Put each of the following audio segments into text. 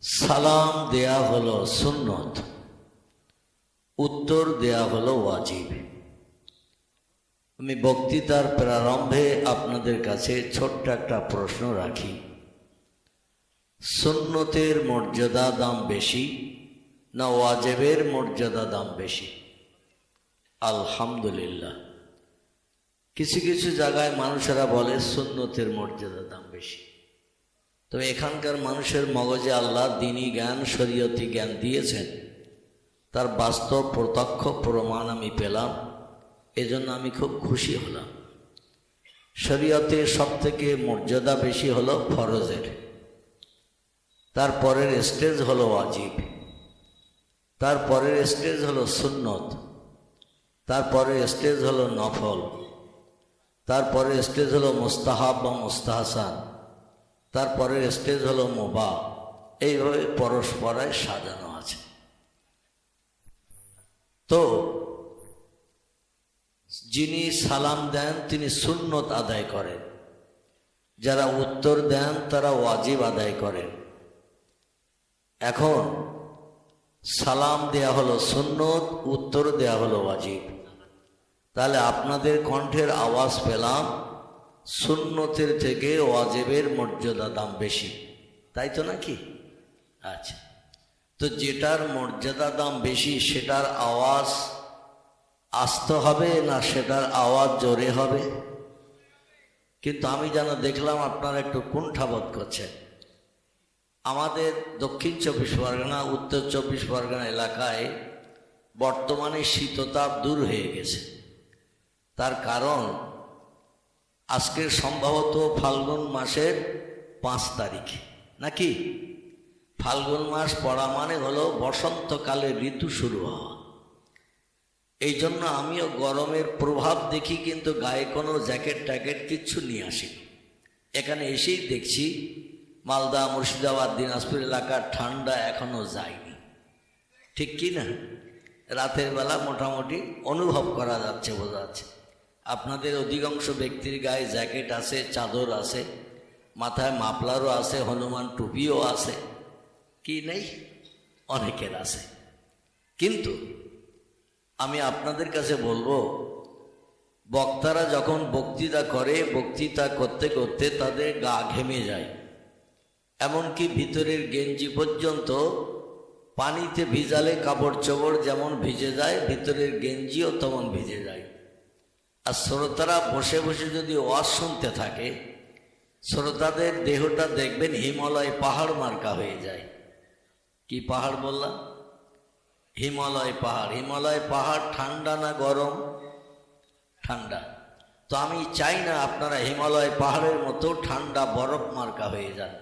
সালাম দেয়া হলো সুন্নত, উত্তর দেয়া হলো ওয়াজিব। আমি বক্তৃতার প্রারম্ভে আপনাদের কাছে ছোট্ট একটা প্রশ্ন রাখি, সুন্নতের মর্যাদা দাম বেশি না ওয়াজিবের মর্যাদা দাম বেশি? আলহামদুলিল্লাহ, কিছু কিছু জায়গায় মানুষেরা বলে সুন্নতের মর্যাদা দাম বেশি। তবে এখানকার মানুষের মগজে আল্লাহ দ্বীনি জ্ঞান, শরীয়তি জ্ঞান দিয়েছেন, তার বাস্তব প্রত্যক্ষ প্রমাণ আমি পেলাম, এজন্য আমি খুব খুশি হলাম। শরীয়তের সব থেকে মর্যাদা বেশি হলো ফরজের, তারপরের স্টেজ হলো ওয়াজিব, তারপরের স্টেজ হলো সুন্নত, তারপরের স্টেজ হলো নফল, তারপরের স্টেজ হলো মুস্তাহাব বা মুস্তাহসান, তারপরের স্টেজ হলো মুবাহ। এইভাবে পরস্পরায় সাজানো আছে। তো যিনি সালাম দেন তিনি সুন্নত আদায় করেন, যারা উত্তর দেন তারা ওয়াজিব আদায় করেন। এখন সালাম দেয়া হলো সুন্নত, উত্তর দেয়া হলো ওয়াজিব। তাহলে আপনাদের কণ্ঠের আওয়াজ পেলাম সুন্নতের থেকে ওয়াজিবের মর্যাদা দাম বেশি, তাই তো নাকি? আচ্ছা, তো যেটার মর্যাদা দাম বেশি সেটার আওয়াজ আস্তে হবে না সেটার আওয়াজ জোরে হবে? কিন্তু আমি যেন দেখলাম আপনারা একটু কুণ্ঠাবোধ করছেন। আমাদের দক্ষিণ 24 পরগনা, উত্তর 24 পরগনা এলাকায় বর্তমানে শীততাপ দূর হয়ে গেছে। তার কারণ আজকে সম্ভবত ফাল্গুন মাসের 5 তারিখ নাকি? ফাল্গুন মাস পড়া মানে হলো বসন্তকালের ঋতু শুরু হওয়া। এই জন্য আমিও গরমের প্রভাব দেখি, কিন্তু গায়ে কোনো জ্যাকেট ট্যাকেট কিচ্ছু নিয়ে আসি। এখানে এসেই দেখছি মালদা, মুর্শিদাবাদ, দিনাজপুর এলাকার ঠান্ডা এখনো যায়নি, ঠিক কি না? রাতের বেলা মোটামুটি অনুভব করা যাচ্ছে, বোঝা যাচ্ছে। আপনাদের অধিকাংশ ব্যক্তির গায়ে জ্যাকেট আছে, চাদর আছে, মাথায় মাফলারও আছে, হনুমান টুপিও আছে, কি নেই? অনেকের আছে। কিন্তু আমি আপনাদের কাছে বলবো, বক্তারা যখন বক্তৃতা করে, বক্তৃতা করতে করতে তাদের গা ঘেমে যায়, এমনকি ভিতরের গেঞ্জি পর্যন্ত পানিতে ভিজালে কাপড় চোপড় যেমন ভিজে যায়, ভিতরের গেঞ্জিও তেমন ভিজে যায়। আর শ্রোতারা বসে বসে যদি ওয়াজ শুনতে থাকে, শ্রোতাদের দেহটা দেখবেন হিমালয় পাহাড় মার্কা হয়ে যায়। কি পাহাড় বললাম? হিমালয় পাহাড়। হিমালয় পাহাড় ঠান্ডা না গরম? ঠান্ডা। তো আমি চাই না আপনারা হিমালয় পাহাড়ের মতো ঠান্ডা বরফ মার্কা হয়ে যান।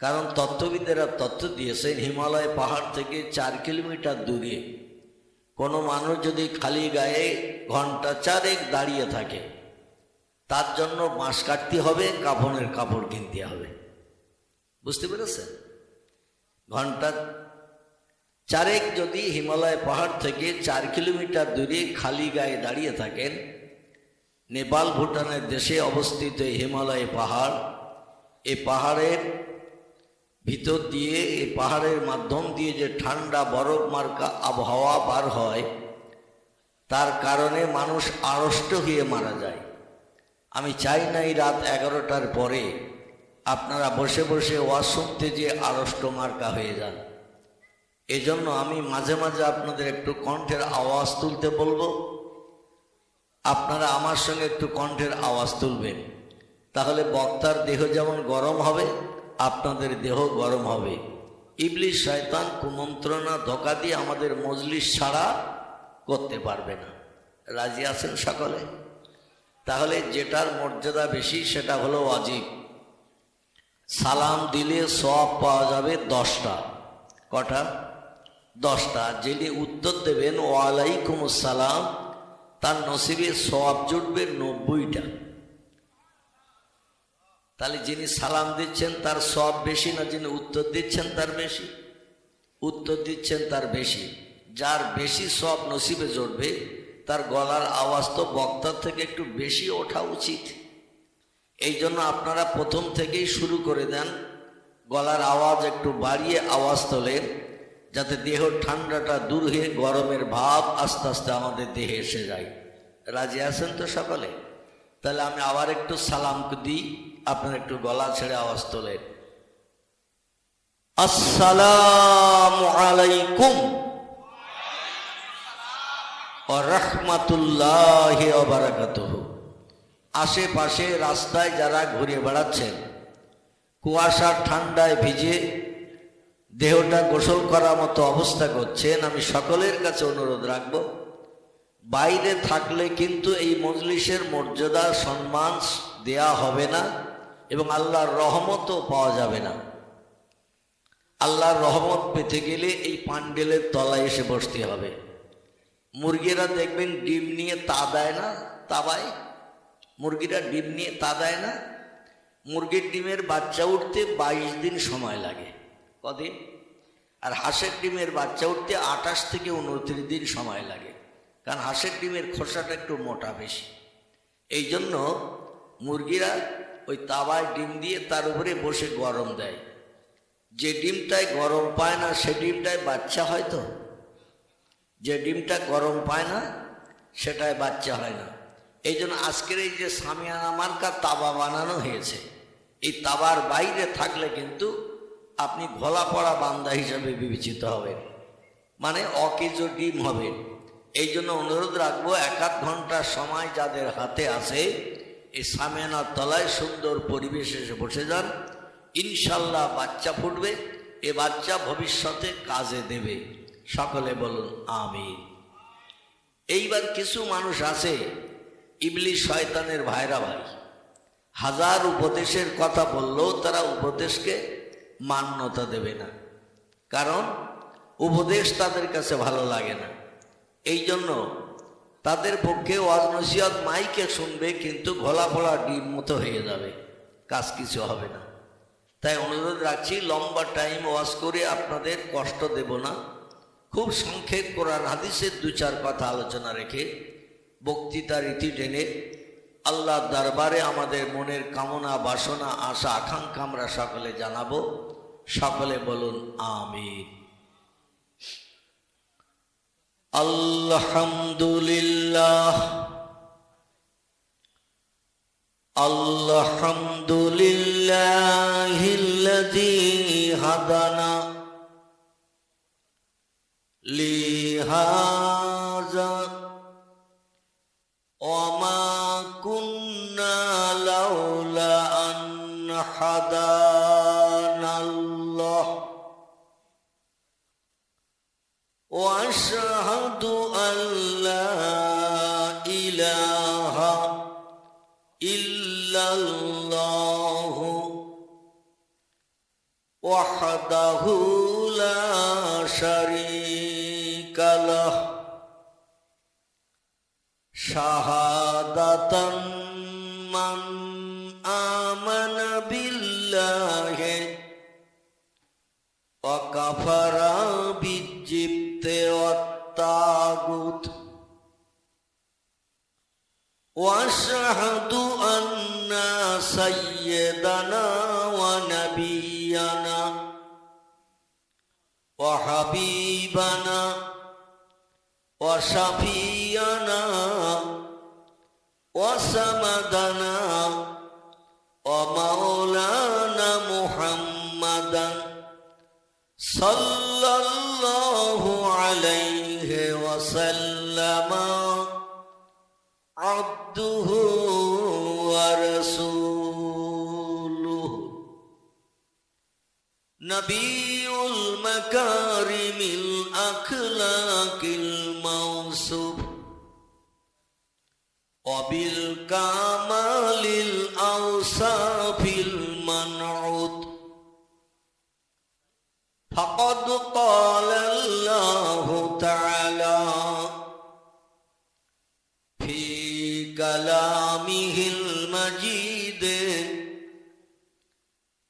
কারণ তত্ত্ববিদেরা তথ্য দিয়েছেন, হিমালয় পাহাড় থেকে 4 কিলোমিটার দূরে কোনো মানুষ যদি খালি গায়ে ঘন্টা 4 দাঁড়িয়ে থাকে, তার জন্য বাঁশ কাটতে হবে, কাফনের কাপড় কিনতে হবে। বুঝতে পেরেছেন? ঘন্টা 4 যদি হিমালয় পাহাড় থেকে 4 কিলোমিটার দূরে খালি গায়ে দাঁড়িয়ে থাকেন, নেপাল ভুটানের দেশে অবস্থিত হিমালয় পাহাড়, এই পাহাড়ের ভিতর দিয়ে, এই পাহাড়ের মাধ্যম দিয়ে যে ঠান্ডা বরফ মার্কা আবহাওয়া বার হয়, তার কারণে মানুষ আড়ষ্ট হয়ে মারা যায়। আমি চাই না এই রাত 11টার পরে আপনারা বসে বসে ওয়াজ শুনতে যে আড়ষ্ট মার্কা হয়ে যান। এজন্য আমি মাঝে মাঝে আপনাদের একটু কণ্ঠের আওয়াজ তুলতে বলবো। আপনারা আমার সঙ্গে একটু কণ্ঠের আওয়াজ তুলবেন, তাহলে বক্তার দেহ যেমন গরম হবে, আপনাদের দেহ গরম হবে। ইবলিশ শয়তান কুমন্ত্রণা ধোঁকা দিয়ে আমাদের মজলিস ছাড়া করতে পারবে না। রাজি আছেন সকলে? তাহলে যেটার মর্যাদা বেশি সেটা হলো ওয়াজিব। সালাম দিলে সওয়াব পাওয়া যাবে 10টা। কটা? 10টা। যিনি উত্তর দেবেন ওয়ালাইকুমুস সালাম, তার নসিবে সওয়াব জুটবে 90টা। তাহলে যিনি সালাম দিচ্ছেন তার সওয়াব বেশি না যিনি উত্তর দিচ্ছেন তার বেশি? উত্তর দিচ্ছেন তার বেশি। যার বেশি সওয়াব নসিবে জুটবে তার গলার আওয়াজ তো বক্তার থেকে একটু বেশি ওঠা উচিত। এই জন্য আপনারা প্রথম থেকেই শুরু করে দেন গলার আওয়াজ একটু বাড়িয়ে আওয়াজ তোলেন, যাতে দেহ ঠান্ডাটা দূর হয়ে গরমের ভাব আস্তে আস্তে আমাদের দেহে এসে যায়। রাজি আছেন তো সকলে? তাহলে আমি আবার একটু সালাম দিই, আপনারা একটু গলা ছেড়ে আওয়াজ তোলেন। আসসালামু আলাইকুম ওয়া রাহমাতুল্লাহি ওয়া বারাকাতুহু। আশেপাশে রাস্তায় যারা ঘুরে বেড়াচ্ছেন, কুয়াশার ঠান্ডায় ভিজে দেহটা গোসল করার মতো অবস্থা করছেন, আমি সকলের কাছে অনুরোধ রাখব, বাইরে থাকলে কিন্তু এই মজলিসের মর্যাদা সম্মান দেয়া হবে না এবং আল্লাহর রহমতও পাওয়া যাবে না। আল্লাহর রহমত পেতে গেলে এই পান্ডেলের তলায় এসে বসতে হবে। মুরগিরা দেখবেন ডিম নিয়ে তা দেয় না, তাবায় মুরগিরা ডিম নিয়ে তা দেয় না। মুরগির ডিমের বাচ্চা উঠতে 22 দিন সময় লাগে। কদিন? আর হাঁসের ডিমের বাচ্চা উঠতে 28 থেকে 29 দিন সময় লাগে, কারণ হাঁসের ডিমের খোসাটা একটু মোটা বেশি। এই জন্য মুরগিরা ওই তাওয়ায় ডিম দিয়ে তার উপরে বসে গরম দেয়। যে ডিমটায় গরম পায় না সে ডিমটায় বাচ্চা হয় তো, যে ডিমটা গরম পায় না সেটায় বাচ্চা হয় না। এই জন্য আজকের এই যে সামিয়ানা মার্কা তাওয়া বানানো হয়েছে, এই তাওয়ার বাইরে থাকলে কিন্তু আপনি ঘোলা পড়া বান্দা হিসাবে বিবেচিত হবেন, মানে অকেজ ডিম হবেন। এই জন্য অনুরোধ রাখবো, 1-1 ঘন্টা সময় যাদের হাতে আছে এই সামিয়ানার তলায় সুন্দর পরিবেশে এসে বসে যান। ইনশাল্লাহ বাচ্চা ফুটবে, এ বাচ্চা ভবিষ্যতে কাজে দেবে। সকলে বলুন আমিন। এইবার কিছু মানুষ আছে ইবলিস শয়তানের ভাইরা ভাই, হাজার উপদেশের কথা বললেও তারা উপদেশকে মান্যতা দেবে না, কারণ উপদেশ তাদের কাছে ভালো লাগে না। এই জন্য তাদের পক্ষে ওয়াজ নসিহত মাইকে শুনবে, কিন্তু ঘোলা ফোলা ডিম মতো হয়ে যাবে, কাজ কিছু হবে না। তাই অনুরোধ রাখছি, লম্বা টাইম ওয়াজ করে আপনাদের কষ্ট দেব না, খুব সংক্ষেপ কোরআন হাদিসের 2-4 কথা আলোচনা রেখে বক্তৃতা রীতি টেনে আল্লাহর দরবারে আমাদের মনের কামনা বাসনা আশা আকাঙ্ক্ষা আমরা সকলে জানাবো। সকলে বলুন আমিন। আলহামদুলিল্লাহ আলহামদুলিল্লাহিল্লাযী হাদানা লিহাযা ওয়া মা কুন্না লাউলা আন হাদানাল্লাহ ওয়া আশহাদু আল্লা ইলাহা ইল্লাল্লাহু ওয়াহদাহু লা শারীকা লাহু শাহাদাতান মান আমানা বিল্লাহি ওয়া কাফারা বিজিবতি ওয়াত তাগুত ওয়া আশহাদু আন্না সাইয়্যিদানা ওয়া নাবিয়ানা ওয়া হাবিবানা ওয়া শাফিয়ানা ওয়া সামাদানা ওয়া মাওলানা মুহাম্মাদান সাল্লাল্লাহু আলাইহি ওয়া সাল্লামা আবদুহু ওয়া রাসূলুহু নবিয়ুল মাকারিমিল আখলাকিল মাওসুফ ওয়া বিল কামালিল আওসাফিল মানউত ফাকাদ ক্বালা আল্লাহু তাআলা ফি কালামিহিল মাজিদ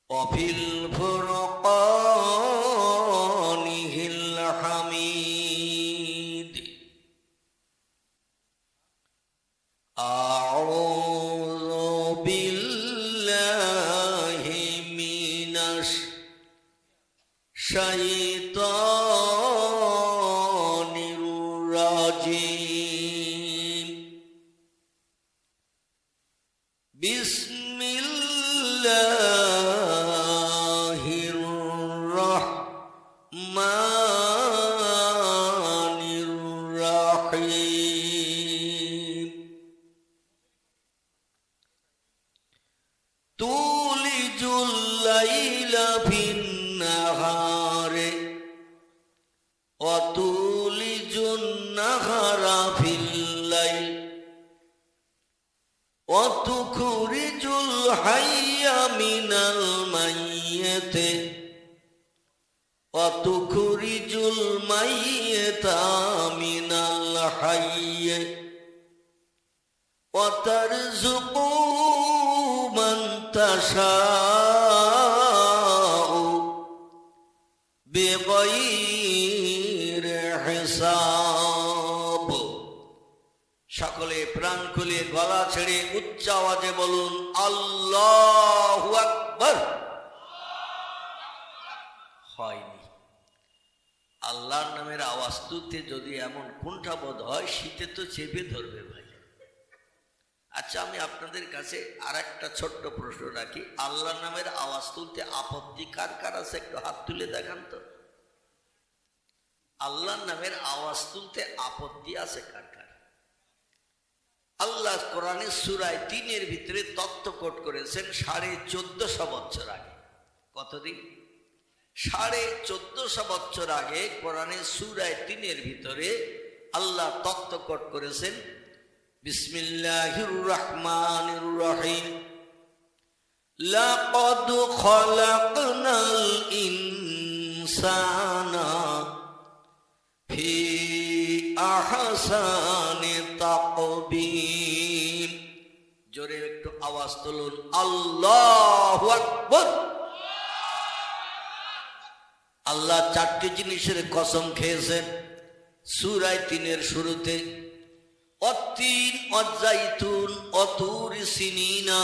ওয়া ফিল ফুরকানিহিল হামিদ আউযু বিল্লাহি মিনাশ শাইতানির রাজিম। বিসমিল্লাহির রাহমানির রাহিম। তুলিজুল লাইলা ফিন নাহারে ওয়া তুলিজুন নাহারা ফিল লাইল ওয়া তুখরিজুল হাইয়া মিনাল মাইয়্যিতি ওয়া তুখরিজুল মাইয়্যিতা মিনাল হাইয়্যি ওয়া তারযুকু মান তাশাউ বিগাইরি হিসাব। সকলে প্রাণ খুলে গলা ছেড়ে উচ্চ আওয়াজে বলুন আল্লাহু আকবার। হয়নি। আল্লাহর নামের আওয়াজ তুলতে যদি এমন কুণ্ঠাবোধ হয়, শীতে তো চেপে ধরবে ভাই। আচ্ছা, আমি আপনাদের কাছে আর একটা ছোট্ট প্রশ্ন রাখি, আল্লাহর নামের আওয়াজ তুলতে আপত্তি কার কার আছে? একটু হাত তুলে দেখান তো। আল্লাহর নামের আওয়াজ তুলতে আপত্তি আছে কার কার? আল্লাহ কোরআনের সূরা ৩-এর ভিতরে তত্ত্ব কোট করেছেন 1450 বছর আগে। কতদিন? 1450 বছর আগে কোরআনের সূরা ৩-এর ভিতরে আল্লাহ তত্ত্ব কোট করেছেন বিসমিল্লাহির রহমানির রহিম। লাকাদ খালাকনাল ইনসানা ফি আহসানি তাকবীম। জোরে একটু আওয়াজ তুলুন আল্লাহু আকবার। আল্লাহ 4টি জিনিসের কসম খেয়েছেন সূরা ৩-এর শুরুতে। অত্তিন ওয়াজ্জাইতুন ওয়াতুর সিনিনা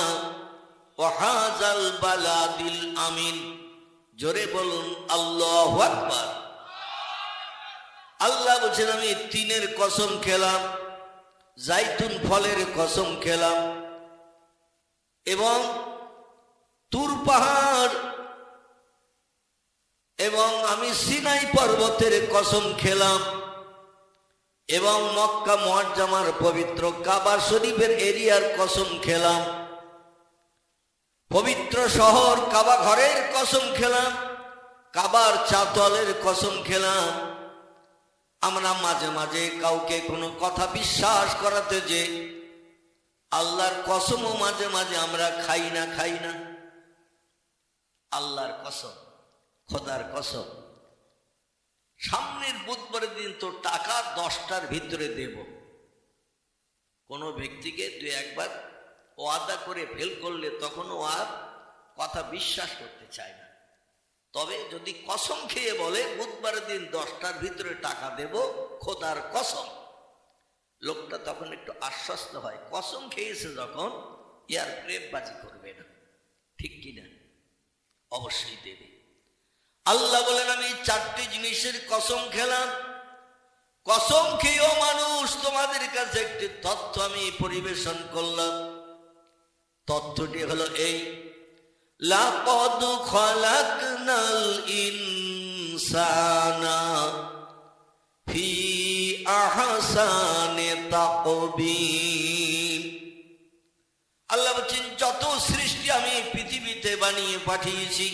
ওয়া হাযাল বালাদিল আমিন। জোরে বলুন আল্লাহু আকবার। আল্লাহ বলছেন আমি ৩-এর কসম খেলাম, জাইতুন ফলের কসম খেলাম, এবং তুর পাহাড় এবং আমি সিনাই পর্বতের কসম খেলাম, এবং মক্কা মুআজ্জামার পবিত্র কাবা শরীফের এরিয়ার কসম খেলাম, পবিত্র শহর কাবা ঘরের কসম খেলাম, কাবার চাতলের কসম খেলাম। আমরা মাঝে মাঝে কাউকে কোনো কথা বিশ্বাস করাতে যে আল্লাহর কসমও মাঝে মাঝে আমরা খাই না। আল্লাহর কসম, খোদার কসম, সামনের বুধবারের দিন তো টাকা 10টার ভিতরে দেব। কোনো ব্যক্তিকে 2-1বার ওয়াদা করে ফেল করলে তখনও আর কথা বিশ্বাস করতে চায় না। তবে যদি কসম খেয়ে বলে বুধবারের দিন 10টার ভিতরে টাকা দেব, খোদার কসম, লোকটা তখন একটু আশ্বস্ত হয়। কসম খেয়েছে যখন, ইয়ার প্রেমবাজি করবে না, ঠিক কিনা? অবশ্যই দেবে। আল্লাহ বলেন আমি 4টি জিনিসের কসম খেলাম। কসম খেয়েও মানুষ, তোমাদের কাছে একটি তথ্য আমি পরিবেশন করলাম। তথ্যটি হলো এই, লাকাদ খালাকনাল ইনসানা ফি আহসানি তাকবীম। আল্লাহ বলছেন যত সৃষ্টি আমি পৃথিবীতে বানিয়ে পাঠিয়েছি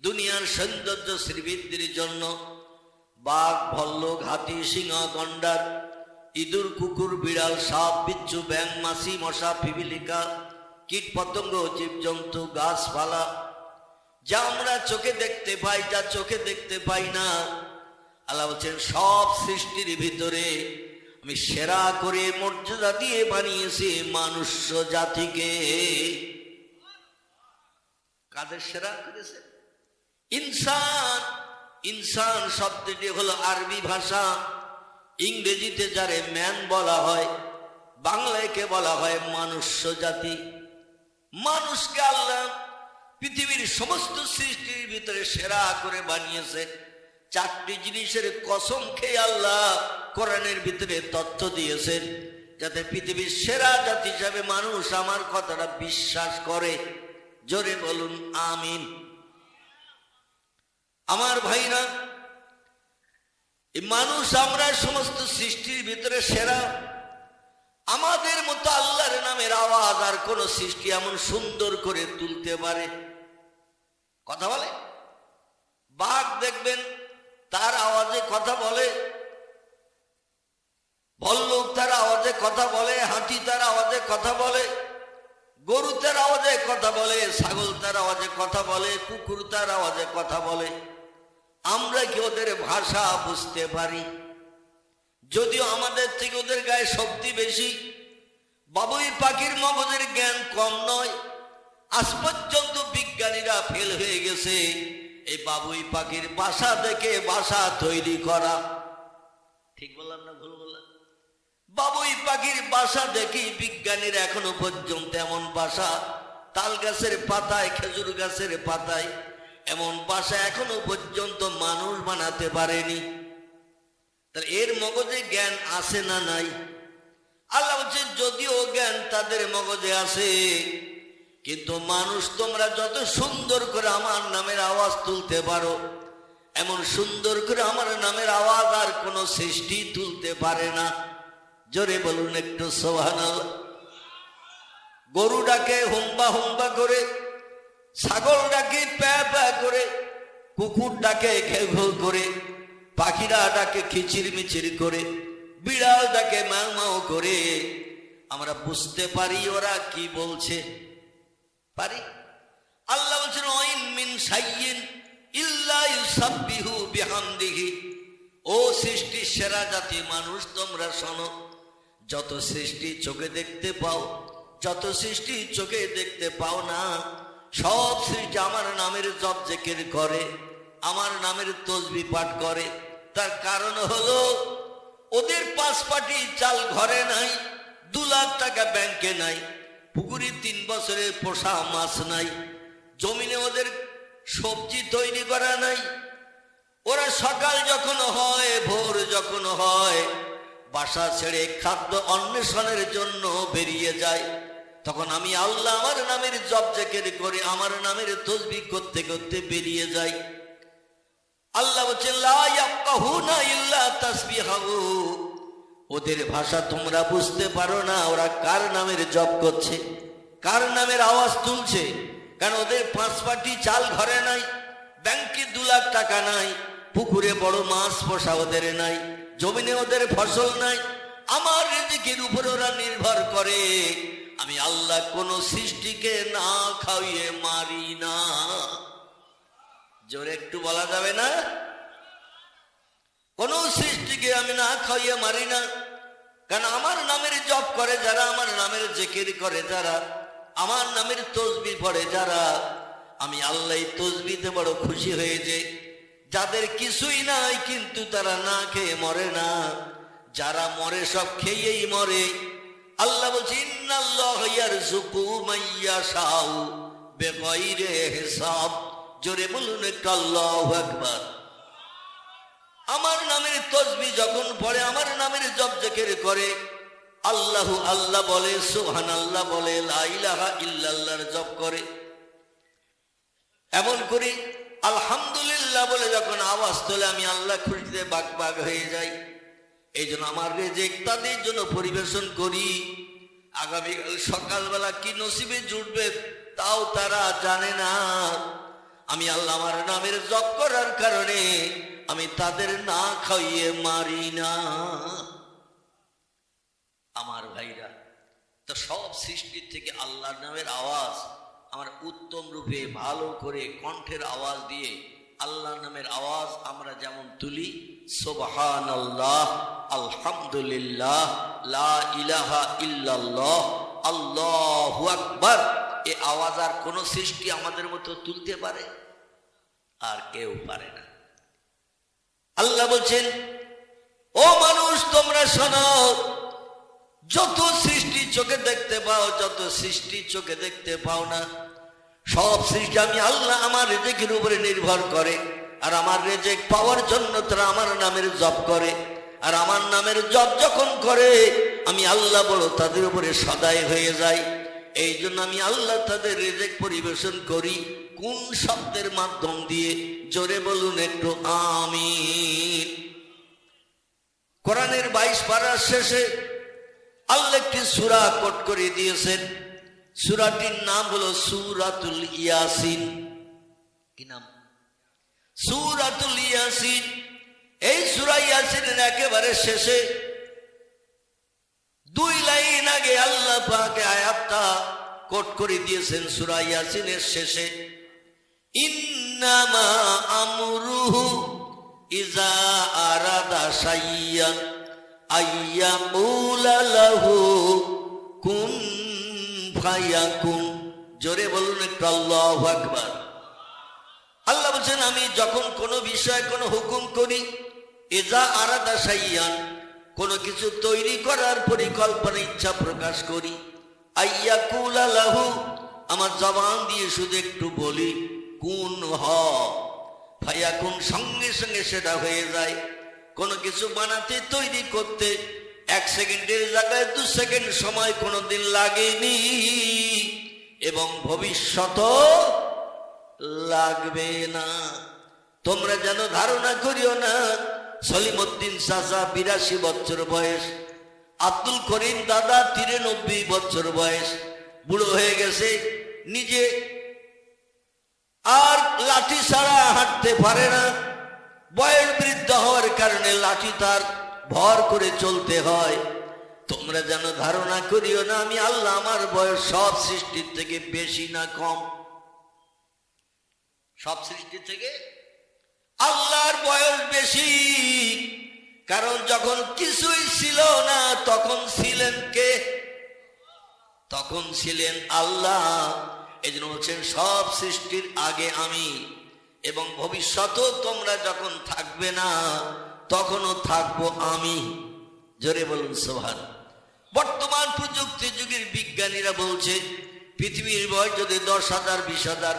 দুনিয়ার সৌন্দর্য শ্রীবৃদ্ধির জন্য, বাঘ, ভল্লুক, হাতি, সিংহ, গন্ডার, ইঁদুর, কুকুর, বিড়াল, সাপ, বিচ্ছু, ব্যাঙ, মাছি, মশা, পিপিলিকা, কীট পতঙ্গ, জীবজন্তু, গাছপালা, যা আমরা চোখে দেখতে পাই, যা চোখে দেখতে পাই না, আল্লাহ বলছেন সব সৃষ্টির ভিতরে আমি সেরা করে মর্যাদা দিয়ে বানিয়েছি মানুষ জাতিকে। কাদের সেরা করেছে? ইনসান। ইনসান শব্দটি হলো আরবি ভাষা। ইংরেজিতে যারে ম্যান বলা হয়, বাংলায় কে বলা হয় মানুষ্য জাতি। মানুষকে আল্লাহ পৃথিবীর সমস্ত সৃষ্টির ভিতরে সেরা করে বানিয়েছেন। চারটি জিনিসের কসম খেয়ে আল্লাহ কোরআনের ভিতরে তথ্য দিয়েছেন, যাতে পৃথিবীর সেরা জাতি হিসাবে মানুষ আমার কথাটা বিশ্বাস করে। জোরে বলুন আমিন। আমার ভাইরা, এই মানুষ আমরা সমস্ত সৃষ্টির ভিতরে সেরা। আমাদের মতো আল্লাহর নামের আওয়াজ আর কোন সৃষ্টি এমন সুন্দর করে তুলতে পারে? কথা বলে। বাঘ দেখবেন তার আওয়াজে কথা বলে, ভল্লুক তার আওয়াজে কথা বলে, হাতি তার আওয়াজে কথা বলে, গরু তার আওয়াজে কথা বলে, ছাগল তার আওয়াজে কথা বলে, কুকুর তার আওয়াজে কথা বলে। আমরা কি ওদের ভাষা বুঝতে পারি? যদিও আমাদের থেকে ওদের গায়ে শক্তি বেশি। বাবুই পাখির মগজের জ্ঞান কম নয়। আজ পর্যন্ত বিজ্ঞানীরা ফেল হয়ে গেছে এই বাবুই পাখির বাসা দেখে বাসা তৈরি করা। ঠিক বললাম না ভুল বললাম? বাবুই পাখির বাসা দেখি বিজ্ঞানীরা এখনো পর্যন্ত এমন বাসা, তাল গাছের পাতায়, খেজুর গাছের পাতায়, এমন বাসা এখনো পর্যন্ত মানুষ বানাতে পারেনি। তাহলে এর মগজে জ্ঞান আছে না নাই? আল্লাহ বলছে যদিও জ্ঞান তাদের মগজে আছে, কিন্তু মানুষ তোমরা যত সুন্দর করে আমার নামের আওয়াজ তুলতে পারো, এমন সুন্দর করে আমার নামের আওয়াজ আর কোন সৃষ্টি তুলতে পারে না। জোরে বলুন একটু সুবহানাল্লাহ। গরু ডাকে হুম্বা হুম্বা করে, ছাগল ডাকে প্যা প্যা করে, কুকুর ডাকে ঘেউ ঘেউ করে, পাখিরা ডাকে কিচির মিচির করে, বিড়াল ডাকে মাও মাও করে। আমরা বুঝতে পারি ওরা কি বলছে? পারি? আল্লাহ বলছেন ওয়াইন মিন শাইইন ইল্লা ইউসাব্বিহু বিহামদিহি। ও সৃষ্টির সেরা জাতি মানুষ, তোমরা শোনো। যত সৃষ্টি চোখে দেখতে পাও, যত সৃষ্টি চোখে দেখতে পাও না, সব সৃষ্টি আমার নামের জপ জিকির করে, আমার নামের তসবিহ পাঠ করে। তার কারণ হলো ওদের 5 পাটি চাল ঘরে নাই, 2 লাখ টাকা ব্যাংকে নাই, পুকুরে 3 বছরের পোষা মাছ নাই, জমিনে ওদের সবজি তৈরি করা নাই। ওরা সকাল যখন হয়, ভোর যখন হয়, বাসা ছেড়ে খাদ্য অন্বেষণের জন্য বেরিয়ে যায়। তখন আমি আল্লাহ আমার নামের জপ জিকির করে, আমার নামের তসবিহ করতে করতে বেরিয়ে যাই। আল্লাহ বলছেন লা ইয়াফকাহুনা ইল্লা তাসবিহাহু। ওদের ভাষা তোমরা বুঝতে পারো না, ওরা কার নামের জপ করছে, কার নামের আওয়াজ তুলছে। কারণ ওদের 5 পাটি চাল ঘরে নাই, ব্যাংকে 2 লাখ টাকা নাই, পুকুরে বড় মাছ পোষা ওদের নাই, জমিনে ওদের ফসল নাই। আমার রিজিকের উপর ওরা নির্ভর করে। আমি আল্লাহ কোন সৃষ্টিকে না খাইয়ে মারি না। জোরে একটু বলা যাবে না? কোন সৃষ্টিকে আমি না খাইয়ে মারি না। কারণ আমার নামের জপ করে যারা, আমার নামের জিকির করে যারা, আমার নামের তসবিহ পড়ে যারা, আমি আল্লাহ তসবিহতে বড় খুশি হয়ে যাই। যাদের কিছুই নাই কিন্তু তারা না খেয়ে মরে না, যারা মরে সব খেয়েই মরে। আল্লাহ বলছে ইন্নাল্লাহা ইয়ারযুকু মাইয়াশাউ বিগাইরি হিসাব। জোরে বলুন একটু আল্লাহু আকবার। আমার নামের তসবিহ যখন পড়ে, আমার নামের জপ জিকির করে, আল্লাহু আল্লাহ বলে, সুবহানাল্লাহ বলে, লা ইলাহা ইল্লাল্লাহর জপ করে, এমন করি আলহামদুলিল্লাহ বলে যখন আওয়াজ তোলে, আমি আল্লাহ খুশিতে বাগ বাগ হয়ে যাই। এই জন্য আমার রিজিক তাদের জন্য পরিবেশন করি। আগামীকাল সকালবেলা কি নসিবে জুটবে তাও তারা জানে না। আমি আল্লাহ আমার নামের জপ করার কারণে আমি তাদের না খাইয়ে মারি না। আমার ভাইরা, তো সব সৃষ্টির থেকে আল্লাহর নামের আওয়াজ আমার উত্তম রূপে ভালো করে কণ্ঠের আওয়াজ দিয়ে আল্লাহর নামের আওয়াজ আমরা যেমন তুলি, সুবহানাল্লাহ, আলহামদুলিল্লাহ, লা ইলাহা ইল্লাল্লাহ, আল্লাহু আকবার, এই আওয়াজ আর কোন সৃষ্টি আমাদের মতো তুলতে পারে? আর কেউ পারে না। আল্লাহ বলছেন ও মানুষ তোমরা শোনো, যত সৃষ্টি চোখে দেখতে পাও, যত সৃষ্টি চোখে দেখতে পাও না, সব সৃষ্টি আমি আল্লাহ আমার রিজিকের উপরে নির্ভর করে, আর আমার রিজিক পাওয়ার জন্য তারা আমার নামের জপ করে, আর আমার নামের জপ যখন করে আমি আল্লাহ বড় তাদের উপরে সদাই হয়ে যাই। এই জন্য আমি আল্লাহ তাদের রিজিক পরিবেশন করি। কোন শব্দের মাধ্যম দিয়ে? জোরে বলুন একটু আমিন। কোরআনের 22 পারার শেষে আল্লাহ একটি সূরা কোট করে দিয়েছেন। সূরাটির নাম হলো সূরাতুল ইয়াসিন। কি নাম? সূরাতুল ইয়াসিন। এই সূরা ইয়াসিনের একেবারে শেষে 2 লাইন আগে আল্লাহ পাক আয়াতটা কোট করে দিয়েছেন সূরা ইয়াসিনের শেষে, ইন্নামা আমরুহু ইজা আরাদা শাইয়ান আইয়াকুলা লাহু কুন ফায়াকুন। জোরে বলুন একটু আল্লাহু আকবার। আল্লাহ বলছেন আমি যখন কোনো বিষয় কোনো হুকুম করি, ইজা আরাদা শাইয়ান কোনো কিছু তৈরি করার পরিকল্পনা ইচ্ছা প্রকাশ করি, আইয়াকুলা লাহু আমার জবান দিয়ে শুধু একটু বলি কুন হ ফায়াকুন, সঙ্গে সঙ্গে সেটা হয়ে যায়। কোনো কিছু বানাতে তৈরি করতে 1 সেকেন্ডের জায়গায় 2 সেকেন্ড সময় কোনোদিন লাগেনি, এবং ভবিষ্যতও লাগবে না। তোমরা যেন ধারণা করিও না সলিমউদ্দিন চাচা 82 বছর বয়স, আব্দুল করিম দাদা 93 বছর বয়স, বুড়ো হয়ে গেছে, নিজে আর লাঠি ছাড়া হাঁটতে পারে না। বয়স বৃদ্ধ হওয়ার কারণে লাঠি তার ভর করে চলতে হয়। তোমরা যেন ধারণা করিও না আমি আল্লাহ আমার বয়স সব সৃষ্টির থেকে বেশি না কম। সব সৃষ্টি থেকে আল্লাহর বয়স বেশি, কারণ যখন কিছুই ছিল না তখন ছিলেন কে? তখন ছিলেন আল্লাহ। এই জন্য বলছেন সব সৃষ্টির আগে আমি, এবং ভবিষ্যতেও তোমরা যখন থাকবে না তখনও থাকবো আমি। জোরে বলুন সুবহান। বর্তমান প্রযুক্তি যুগের বিজ্ঞানীরা বলছে পৃথিবীর বয়স যদি 10,000, 20,000,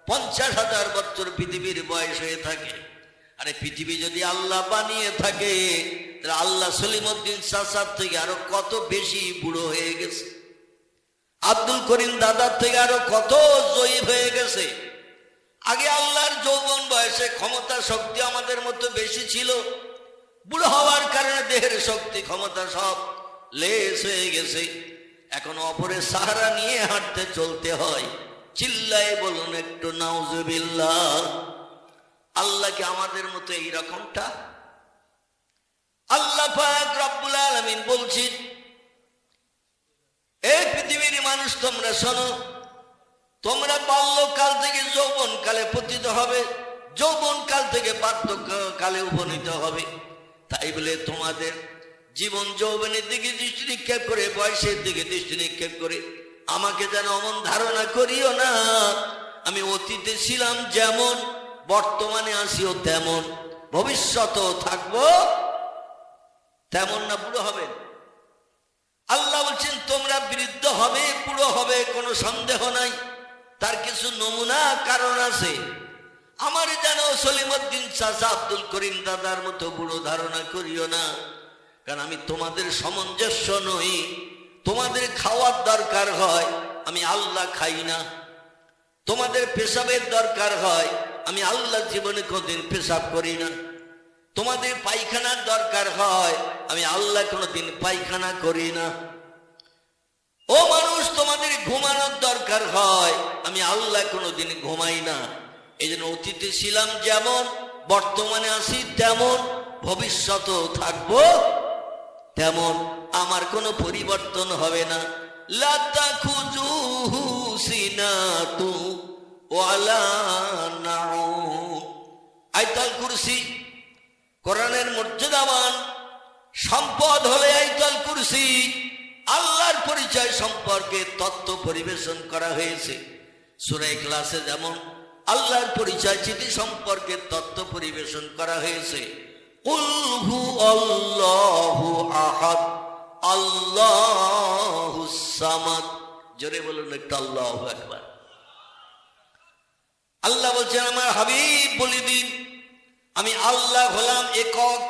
50,000 বছর পৃথিবীর বয়স হয়ে থাকে, আরে পৃথিবী যদি আল্লাহ বানিয়ে থাকে তাহলে আল্লাহ সলিমউদ্দিন চাচার থেকে আরো কত বেশি বুড়ো হয়ে গেছে, আব্দুল করিম দাদার থেকে আরো কত জয়ী হয়ে গেছে। আগে আল্লাহর যৌবন বয়সে ক্ষমতা শক্তি আমাদের মতো বেশি ছিল, বুড়ো হওয়ার কারণে দেহের শক্তি ক্ষমতা সব লেস হয়ে গেছে। এখন অপরের সাহারা নিয়ে হাঁটতে চলতে হয়। চিল্লায়ে বলুন একটু নাউজুবিল্লাহ। আল্লাহ কি আমাদের মতো এই রকমটা? আল্লাহ পাক রব্বুল আলামিন বলছেন, এই পৃথিবীর মানুষ তোমরা শোনো, তোমরা বাল্যকাল থেকে যৌবন কালে পতিত হবে, যৌবন কাল থেকে বার্ধক্যকালে উপনীত হবে। তাই বলে তোমাদের জীবন যৌবনের দিকে দৃষ্টি নিক্ষেপ করে, বয়সের দিকে দৃষ্টি নিক্ষেপ করে আমাকে যেন অমন ধারণা করিও না আমি অতীতে ছিলাম যেমন, বর্তমানে আসিও তেমন, ভবিষ্যতেও থাকবো তেমন না, বুড়ো হবেন। আল্লাহ বলছেন তোমরা বৃদ্ধ হবে, বুড়ো হবে, কোনো সন্দেহ নাই। তার কিছু নমুনা কারণ আছে। আমার যেন সলিমউদ্দিন চাচা আব্দুল করিম দাদার মতো বুড়ো ধারণা করিও না, কারণ আমি তোমাদের সামঞ্জস্য নই। তোমাদের খাওয়ার দরকার হয়, আমি আল্লাহ খাই না। তোমাদের পেশাবের দরকার হয়, আমি আল্লাহ জীবনে কোনদিন পেশাব করি না। তোমাদের পায়খানার দরকার হয়, আমি আল্লাহ কোনদিন পায়খানা করি না। ও মানুষ তোমাদের ঘুমানোর দরকার হয়, আমি আল্লাহ কোনদিন ঘুমাই না। এই জন্য অতীতে ছিলাম যেমন, বর্তমানে আছি তেমন, ভবিষ্যতেও থাকবো তেমন, আমার কোনো পরিবর্তন হবে না। লা তাখুযুহু সিনাতু ওয়ালা নাউম। আয়াতুল কুরসি কোরআনের মর্যাদাবান সম্পদ হলে আয়াতুল কুরসি। আল্লাহর পরিচয় সম্পর্কে তথ্য পরিবেশন করা হয়েছে সূরা ইখলাসে, যেমন আল্লাহর পরিচয় চিঠি সম্পর্কে তথ্য পরিবেশন করা হয়েছে। কুল হু আল্লাহু আহাদ আল্লাহুস সামাদ। জোরে বলুন একটু আল্লাহু আকবার। আল্লাহ বলছেন আমার হাবিব বলে দিন আমি আল্লাহ হলাম একক।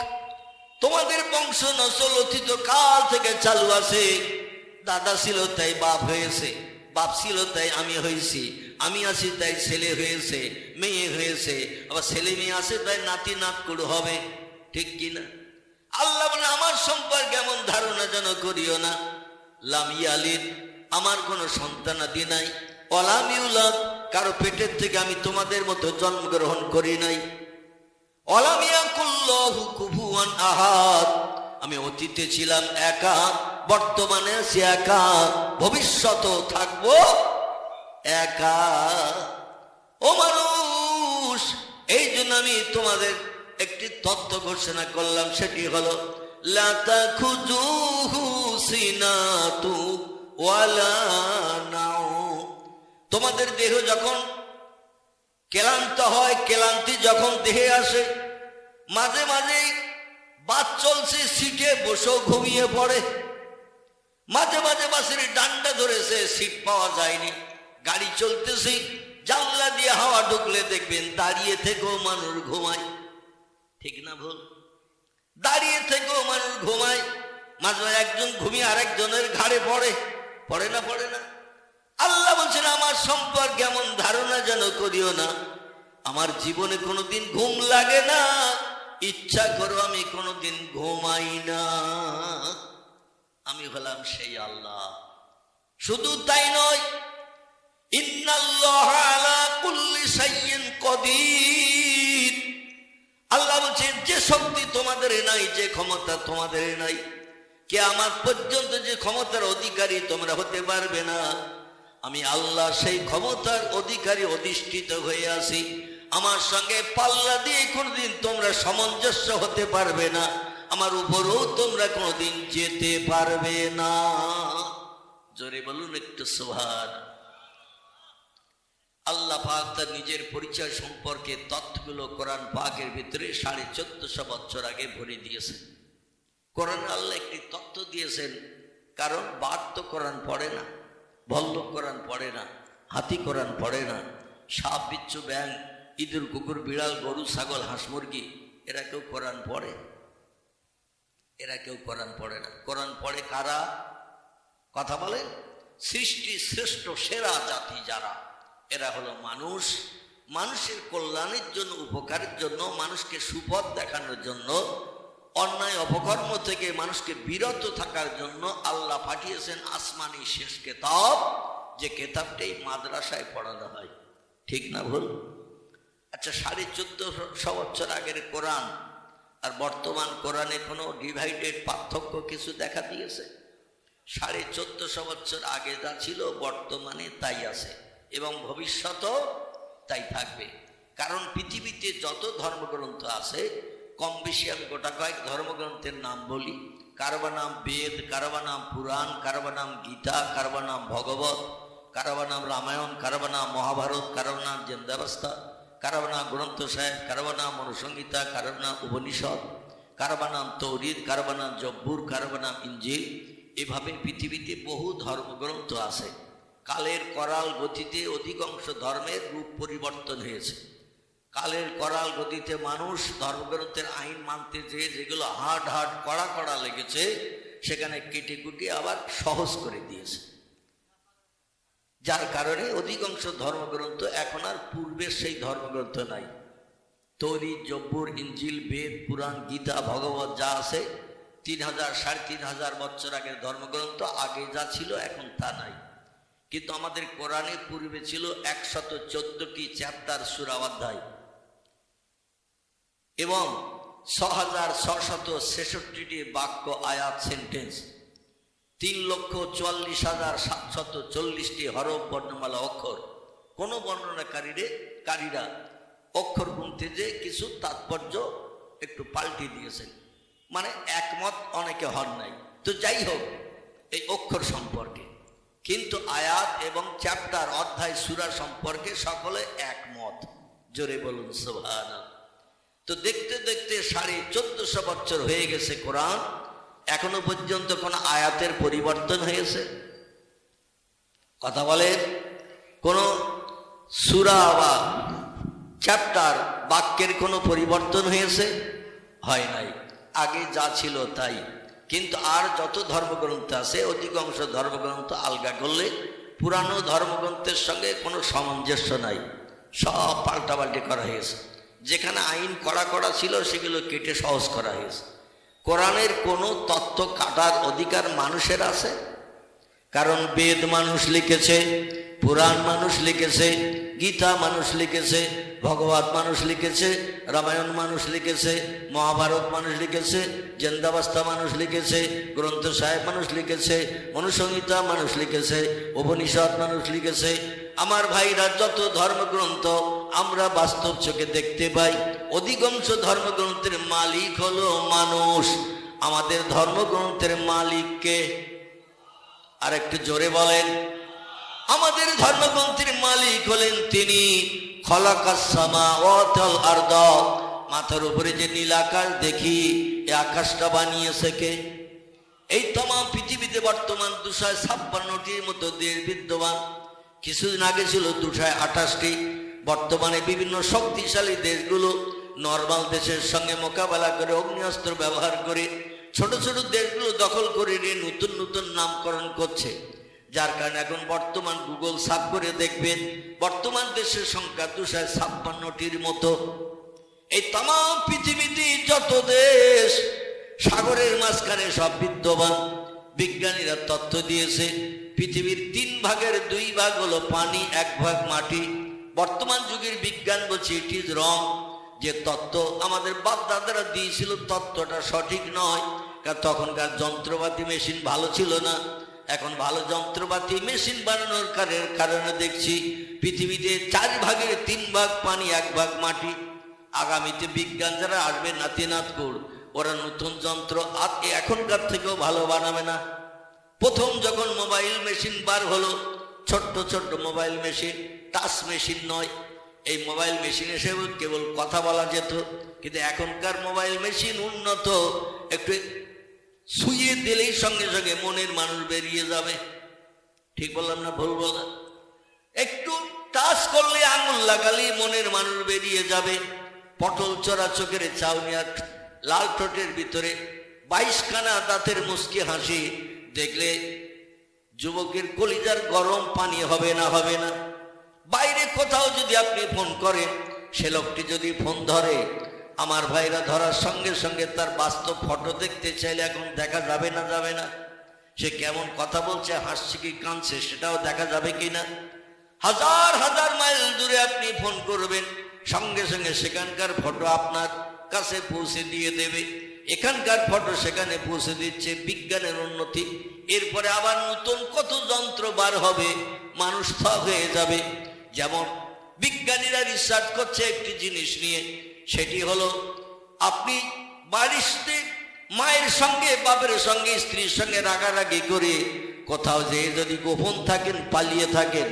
তোমাদের বংশ নসল অতীত কাল থেকে চালু আছে। দাদা ছিল তাই বাপ হয়েছে, বাপ ছিল তাই আমি হয়েছি, আমি আছি তাই ছেলে হয়েছে, মেয়ে হয়েছে, আবার ছেলে মেয়ে আছে তাই নাতি নাতকুড় হবে, ঠিক কিনা? আল্লাহ বলে আমার সম্পর্কে এমন ধারণা যেন করিও না। লাম ইয়ালিদ, আমার কোনো সন্তানাদি নাই। ওয়ালাম ইউলাদ, কারো পেটের থেকে আমি তোমাদের মতো জন্মগ্রহণ করি নাই। ওয়ালাম ইয়াকুল্লাহু কুফুয়ান আহাদ, আমি অতীতে ছিলাম একা, বর্তমানে আছি একা, ভবিষ্যতেও থাকবো একা। ও মানুষ, এই জন্য আমি তোমাদের একটি তত্ত্ব ঘোষণা করলাম, সেটি হলো লা তাখুযুহু সিনাতু ওয়ালা নাউম। তোমাদের দেহ যখন ক্লান্ত হয়, ক্লান্তি যখন দেহে আসে, মাঝে মাঝে বাস চলছে সিটে বসেও ঘুমিয়ে পড়ে, মাঝে মাঝে বাসের ডান্ডা ধরেছে সিট পাওয়া যায়নি, গাড়ি চলতেছে জানলা দিয়ে হাওয়া ঢুকলে দেখবেন দাঁড়িয়ে থেকেও মানুষ ঘুমায়, ঠিক না ভুল? দাঁড়িয়ে থেকেও মানুষ ঘুমায়, মাঝে মাঝে একজন ঘুমিয়ে আরেকজনের ঘাড়ে পড়ে, পড়ে না? পড়ে না? আল্লাহ বলছেন আমার সম্পর্কে এমন ধারণা যেন করিও না। আমার জীবনে কোনোদিন ঘুম লাগে না, ইচ্ছা করো আমি কোনোদিন ঘুমাই না। আমি হলাম সেই আল্লাহ। শুধু তাই নয়, ইন্নাল্লাহা আলা কুল্লি শাইইন কাদির। আল্লাহ বলছেন যে শক্তি তোমাদের নাই, যে ক্ষমতা তোমাদের নাই, কিয়ামত পর্যন্ত যে ক্ষমতার অধিকারী তোমরা হতে পারবে না, আমি আল্লাহ সেই ক্ষমতার অধিকারী অধিষ্ঠিত হয়ে আছি। আমার সঙ্গে পাল্লা দিয়ে কোনোদিন তোমরা সামঞ্জস্য হতে পারবে না, আমার উপরেও তোমরা কোনোদিন যেতে পারবে না। জোরে বলুন একটু সুবহান। আল্লাহ পাক তার নিজের পরিচয় সম্পর্কে তথ্যগুলো কোরআন পাকের ভিতরে 1450 বছর আগে ভরে দিয়েছেন। কোরআন আল্লাহ একটি তথ্য দিয়েছেন, কারণ বাঘ তো কোরআন পড়ে না, ভল্লুক কোরআন পড়ে না, হাতি কোরআন পড়ে না, সাপ বিচ্ছু ব্যাং ইঁদুর কুকুর বিড়াল গরু ছাগল হাঁস মুরগি এরা কেউ কোরআন পড়ে? এরা কেউ কোরআন পড়ে না। কোরআন পড়ে কারা? কথা বলেন। সৃষ্টি শ্রেষ্ঠ সেরা জাতি যারা, এরা হলো মানুষ। মানুষের কল্যাণের জন্য, উপকারের জন্য, মানুষকে সুপথ দেখানোর জন্য, অন্যায় অপকর্ম থেকে মানুষকে বিরত থাকার জন্য আল্লাহ পাঠিয়েছেন আসমানি শেষ কেতাব, যে কেতাবটাই মাদ্রাসায় পড়ানো হয়, ঠিক না ভুল? আচ্ছা, 1450 বছর আগের কোরআন আর বর্তমান কোরআনে কোনো ডিভাইডেড পার্থক্য কিছু দেখা দিয়েছে? 1450 বছর আগে যা ছিল বর্তমানে তাই আছে এবং ভবিষ্যতেও তাই থাকবে। কারণ পৃথিবীতে যত ধর্মগ্রন্থ আছে, কম বেশি আমি গোটা কয়েক ধর্মগ্রন্থের নাম বলি। কারবা নাম বেদ, কারবা নাম পুরাণ, কারবা নাম গীতা, কারবা নাম ভগবত, কারবা নাম রামায়ণ, কারবা নাম মহাভারত, কারবা নাম জেন্দাবস্থা, কারবা নাম গ্রন্থ সাহেব, কারবা নাম মনুসংহিতা, কারবা নাম উপনিষদ, কারবা নাম তৌরিদ, কারবা নাম জব্বুর, কারবা নাম ইঞ্জিল। এভাবে পৃথিবীতে বহু ধর্মগ্রন্থ আছে। কালের করাল গতিতে অধিকাংশ ধর্মের রূপ পরিবর্তন হয়েছে। কালের করাল গতিতে মানুষ ধর্মগ্রন্থের আইন মানতে যেগুলো হার্ড কড়া কড়া লেগেছে, সেখানে কেটে কুটে আবার সহজ করে দিয়েছে, যার কারণে অধিকাংশ ধর্মগ্রন্থ এখন আর পূর্বের সেই ধর্মগ্রন্থ নাই। তৌরিদ, জব্বুর, ইঞ্জিল, বেদ, পুরাণ, গীতা, ভগবত যা আছে 3000 3500 বছর আগের ধর্মগ্রন্থ, আগে যা ছিল এখন তা নাই। কিন্তু আমাদের কোরআনে পূর্বে ছিল 114টি চ্যাপ্টার, সূরা, অধ্যায় এবং 6666টি বাক্য, আয়াত, সেন্টেন্স, 3,44,740টি হরফ, বর্ণমালা, অক্ষর। কোন বর্ণনাকারীরা অক্ষর গুনতে যে কিছু তাৎপর্য একটু পাল্টে দিয়েছেন, মানে একমত অনেকে হন নাই। তো যাই হোক, এই অক্ষর সম্পর্কে কিন্তু আয়াত এবং চ্যাপ্টার, অধ্যায়, সূরা সম্পর্কে সকলে একমত। জোরে বলুন সুবহানাল্লাহ। তো দেখতে দেখতে 1450 বছর হয়ে গেছে কোরআন, এখনো পর্যন্ত কোন আয়াতের পরিবর্তন হয়েছে? কথা বলেন। কোন সূরা বা চ্যাপ্টার বাক্যের কোনো পরিবর্তন হয়েছে? হয় নাই, আগে যা ছিল তাই। কিন্তু আর যত ধর্মগ্রন্থ আছে অধিকাংশ ধর্মগ্রন্থ আলগা করলে পুরানো ধর্মগ্রন্থের সঙ্গে কোনো সামঞ্জস্য নাই, সব পাল্টাপাল্টি করা হয়েছে। যেখানে আইন কড়া কড়া ছিল সেগুলো কেটে সহজ করা হয়েছে। কোরআনের কোনো তত্ত্ব কাটার অধিকার মানুষের আছে? কারণ বেদ মানুষ লিখেছে, পুরাণ মানুষ লিখেছে, গীতা মানুষ লিখেছে, ভগবত মানুষ লিখেছে, রামায়ণ মানুষ লিখেছে, মহাভারত মানুষ লিখেছে, জেন্দাবাস্তা মানুষ লিখেছে, গ্রন্থ সাহেব মানুষ লিখেছে, অনুসংহিতা মানুষ লিখেছে, উপনিষদ মানুষ লিখেছে। আমার ভাইরা, যত ধর্মগ্রন্থ আমরা বাস্তব চোখে দেখতে পাই, অধিকাংশ ধর্মগ্রন্থের মালিক হলো মানুষ। আমাদের ধর্মগ্রন্থের মালিককে আর একটু জোরে বলেন। আমাদের ধর্মগ্রন্থের মালিক হলেন তিনি। খলাকাস সামাওয়াতি ওয়াল আরদ, মাথার উপরে যে নীল আকাশ দেখি, এই আকাশটা বানিয়েছে কে? এই तमाम পৃথিবীতে বর্তমান 256টির মতো দেশ বিদ্যমান। কিছুদিন আগে ছিল 228টি। বর্তমানে বিভিন্ন শক্তিশালী দেশগুলো নরমাল দেশের সঙ্গে মোকাবেলা করে অগ্নিঅস্ত্র ব্যবহার করে ছোট ছোট দেশগুলো দখল করে নিয়ে নতুন নতুন নামকরণ করছে। যার কারণে এখন বর্তমান গুগল সার্চ করে দেখবেন বর্তমান দেশের সংখ্যা 256টির মতো। এই तमाम পৃথিবীতে যত দেশ সাগরের মাঝখানে সব বিদ্যমান। বিজ্ঞানীরা তথ্য দিয়েছে পৃথিবীর 3 ভাগের 2 ভাগ হলো পানি, 1 ভাগ মাটি। বর্তমান যুগের বিজ্ঞান বলছে ইট ইজ রং। যে তত্ত্ব আমাদের বাপ দাদারা দিয়েছিল তত্ত্বটা সঠিক নয়, কারণ তখনকার যন্ত্রপাতি মেশিন ভালো ছিল না। এখন ভালো যন্ত্রপাতি মেশিন বানানোর কারণে দেখছি পৃথিবীতে 4 ভাগের 3 ভাগ পানি, 1 ভাগ মাটি। আগামীতে বিজ্ঞান যারা আসবে নাতিনাতকুর, ওরা নতুন যন্ত্র আর এখনকার থেকেও ভালো বানাবে না। প্রথম যখন মোবাইল মেশিন বার হলো, ছোট্ট ছোট্ট মোবাইল মেশিন, টাচ মেশিন নয়, এই মোবাইল মেশিন এসে কেবল কথা বলা যেত। কিন্তু এখনকার মোবাইল মেশিন উন্নত, একটু ছুঁয়ে দিলেই সঙ্গে সঙ্গে মনের মানুষ বেরিয়ে যাবে। ঠিক বললাম না ভুল বললাম? একটু টাচ করলে আঙুল লাগালেই মনের মানুষ বেরিয়ে যাবে। পটল চড়া চোখের চাউনি আর লাল ঠোঁটের ভিতরে 22খানা দাঁতের মুচকি হাসি দেখলে যুবকের কলিজার গরম পানি হবে না? হবে না? বাইরে কোথাও যদি আপনি ফোন করেন, সে লোকটি যদি ফোন ধরে, আমার ভাইরা ধরার সঙ্গে সঙ্গে তার বাস্তব ফটো দেখতে চাইলে এখন দেখা যাবে না? যাবে না? সে কেমন কথা বলছে, হাসছে কি কাঁদছে, সেটাও দেখা যাবে কিনা? হাজার হাজার মাইল দূরে আপনি ফোন করবেন, সঙ্গে সঙ্গে সেখানকার ফটো আপনার কাছে পৌঁছে দিয়ে দেবে। এখানকার ফটো সেখানে পৌঁছে দিচ্ছে, বিজ্ঞানের উন্নতি। এরপরে আবার নতুন কত যন্ত্র বার হবে, মানুষ থক হয়ে যাবে। যেমন বিজ্ঞানীরা রিসার্চ করছে একটি জিনিস নিয়ে, সেটি হলো আপনি বাড়িতে মায়ের সঙ্গে, বাপের সঙ্গে, স্ত্রীর সঙ্গে রাগারাগি করে কোথাও যেয়ে যদি গোপন থাকেন, পালিয়ে থাকেন,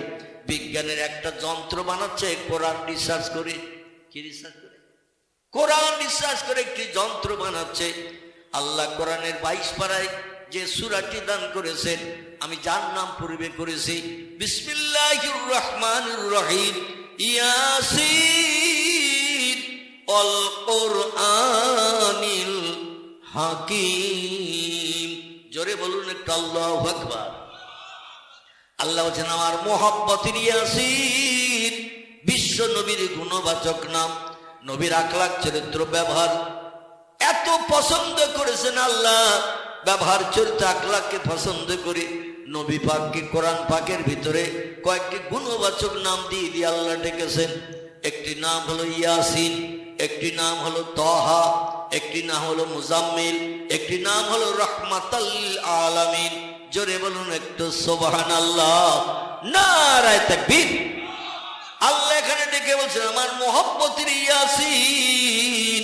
বিজ্ঞানের একটা যন্ত্র বানাচ্ছে কোরআন রিসার্চ করে। কি রিসার্চ করে? কোরআন রিসার্চ করে একটি যন্ত্র বানাচ্ছে। আল্লাহ কোরআনের 22 পারায় যে সূরাটি দান করেছেন, আমি যার নাম পূর্বে করেছি, বিসমিল্লাহির রহমানির রহিম, ইয়াসিন ওয়াল কুরআনিল হাকিম। জোরে বলুন একটু আল্লাহু আকবার। আল্লাহ বলছেন আমার মোহাব্বতের ইয়াসিন, বিশ্ব নবীর গুণবাচক নাম। নবীর আখলাক, চরিত্র, ব্যবহার এত পছন্দ করেছেন আল্লাহ, ব্যবহার, চরিত্র, আখলাককে পছন্দ করে নবী পাককে কোরআন পাকের ভিতরে কয়েকটি গুণবাচক নাম দিয়ে দিয়ে আল্লাহ ডেকেছেন। একটি নাম হলো ইয়াসিন, একটি নাম হলো তাহা, একটি নাম হলো মুজাম্মিল, একটি নাম হলো রাহমাতাল লিল আলামিন। জোরে বলুন একটু সুবহানাল্লাহ, নারায়ে তাকবীর। আল্লাহ এখানে ডেকে বলছেন আমার মোহাব্বতের ইয়াসিন,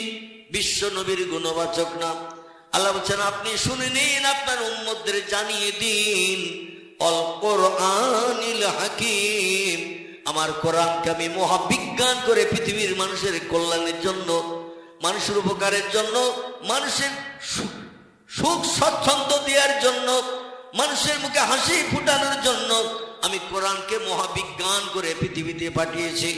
বিশ্ব নবীর গুণবাচক নাম। আল্লাহ বলছেন আপনি শুনে নিন, আপনার উম্মতদের জানিয়ে দিন, অল কোরআনিল হাকিম, আমার কোরআনকে আমি মহাবিজ্ঞান করে পৃথিবীর মানুষের কল্যাণের জন্য, মানুষের উপকারের জন্য, মানুষের সুখ স্বচ্ছন্দ দেওয়ার জন্য, মানুষের মুখে হাসি ফুটানোর জন্য আমি কোরআনকে মহাবিজ্ঞান করে পৃথিবীতে পাঠিয়েছি।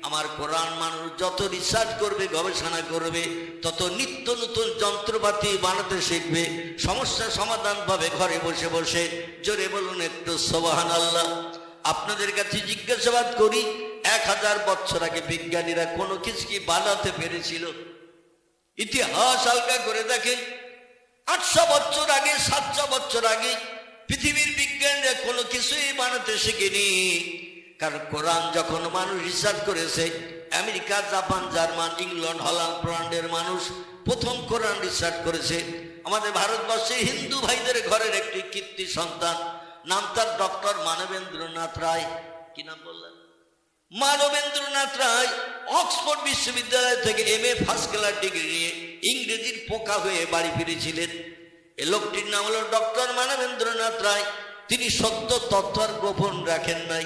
আমার কোরআন মানুষ যত রিসার্চ করবে, গবেষণা করবে, তত নিত্য নতুন যন্ত্রপাতি বানাতে শিখবে, সমস্যা সমাধান পাবে ঘরে বসে বসে। জোরে বলুন একটু সুবহানাল্লাহ। আপনাদের কাছে জিজ্ঞাসাবাদ করি, 1000 বছর আগে বিজ্ঞানীরা কোনো কিছু কি বানাতে পেরেছিল? ইতিহাস হালকা করে দেখেন, 800 বছর আগে, 700 বছর আগে পৃথিবীর বিজ্ঞানীরা কোনো কিছুই বানাতে শিখেনি। কারণ কোরআন যখন মানুষ রিসার্চ করেছে, America, Japan, German, England, Holland, পোল্যান্ডের মানুষ প্রথম কোরআন রিসার্চ করেছে। আমাদের ভারতবর্ষে হিন্দু ভাইদের ঘরের একটি কীর্তি সন্তান, নাম তার ডক্টর মানবেন্দ্রনাথ রায়। কি নাম বললেন? মানবেন্দ্রনাথ রায় অক্সফোর্ড বিশ্ববিদ্যালয় থেকে MA ফার্স্ট ক্লাস ডিগ্রি নিয়ে ইংরেজির পোকা হয়ে বাড়ি ফিরেছিলেন। এই লোকটির নাম হলো ডক্টর মানবেন্দ্রনাথ রায়। তিনি সত্য তথ্য আর গোপন রাখেন নাই,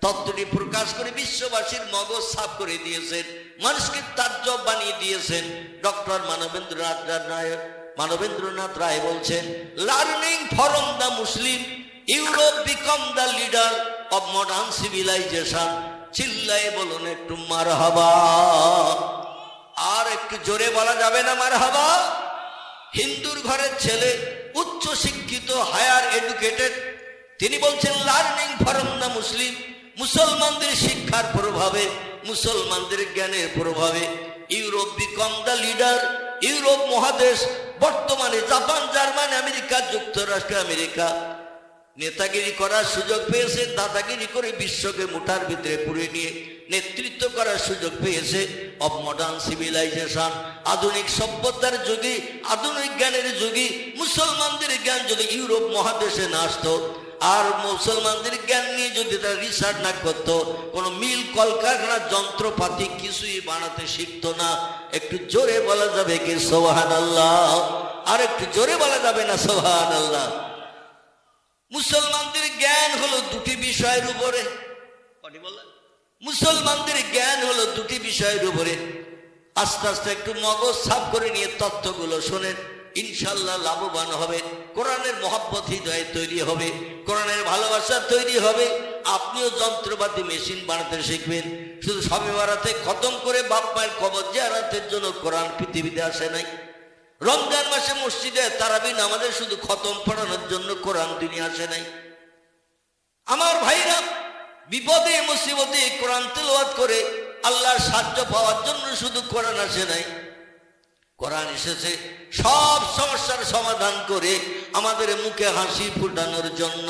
তত্ত্বটি প্রকাশ করে বিশ্ববাসীর মগজ সাফ করে দিয়েছেন, মানুষকে তাজ্জব বানিয়ে দিয়েছেন। ডক্টর মানবেন্দ্রনাথ রায় বলছেন, learning from the Muslim Europe became the leader of modern civilization. চিল্লায়ে বলুন একটু মারহাবা। আর একটু জোরে বলা যাবে না মারহাবা? হিন্দুর ঘরের ছেলে, উচ্চ শিক্ষিত, হায়ার এডুকেটেড, তিনি বলছেন লার্নিং ফ্রম দ্য মুসলিম, মুসলমানদের শিক্ষার প্রভাবে, মুসলমানদের জ্ঞানের প্রভাবে Europe became the leader. Europe মহাদেশ বর্তমানে জাপান, জার্মান, আমেরিকা, যুক্তরাষ্ট্র আমেরিকা নেতাগিরি করার সুযোগ পেয়েছে, দাদাগিরি করে বিশ্বকে মুঠার ভিতরে পুরে নিয়ে নেতৃত্ব করার সুযোগ পেয়েছে। অব মডার্ন সিভিলাইজেশন, আধুনিক সভ্যতার যুগে, আধুনিক জ্ঞানের যুগে মুসলমানদের জ্ঞান যদি ইউরোপ মহাদেশে না আসতো, আর মুসলমানদের জ্ঞান নিয়ে যদি তারা রিসার্চ না করতো, কোনো মিল, কলকারখানা, যন্ত্রপাতি কিছুই বানাতে শিখতো না। একটু জোরে বলা যাবে কি সুবহানাল্লাহ? আর একটু জোরে বলা যাবে না সুবহানাল্লাহ? মুসলমানদের জ্ঞান হলো দুটি বিষয়ের উপরে। মুসলমানদের জ্ঞান হলো দুটি বিষয়ের উপরে। আস্তে আস্তে একটু মগজ সাফ করে নিয়ে তথ্যগুলো শোনেন, ইনশাল্লাহ লাভবান হবে। কোরআনের মহব্বত হৃদয়ে তৈরি হবে, কোরআনের ভালোবাসা তৈরি হবে। আপনিও যন্ত্রপাতি, মেশিন বানাতে শিখবেন। শুধু শবে বারাতে খতম করে বাপ মায়ের কবর জিয়ারতের জন্য কোরআন পৃথিবীতে আসে নাই। রমজান মাসে মসজিদে তারাবি নামাজে শুধু খতম পড়ানোর জন্য কোরআন দুনিয়া আসে নাই। আমার ভাইরা, বিপদে মুসিবতে কোরআন তেলাওয়াত করে আল্লাহর সাহায্য পাওয়ার জন্য শুধু কোরআন আসে নাই। কোরআন এসেছে সব সমস্যার সমাধান করে আমাদের মুখে হাসি ফুটানোর জন্য।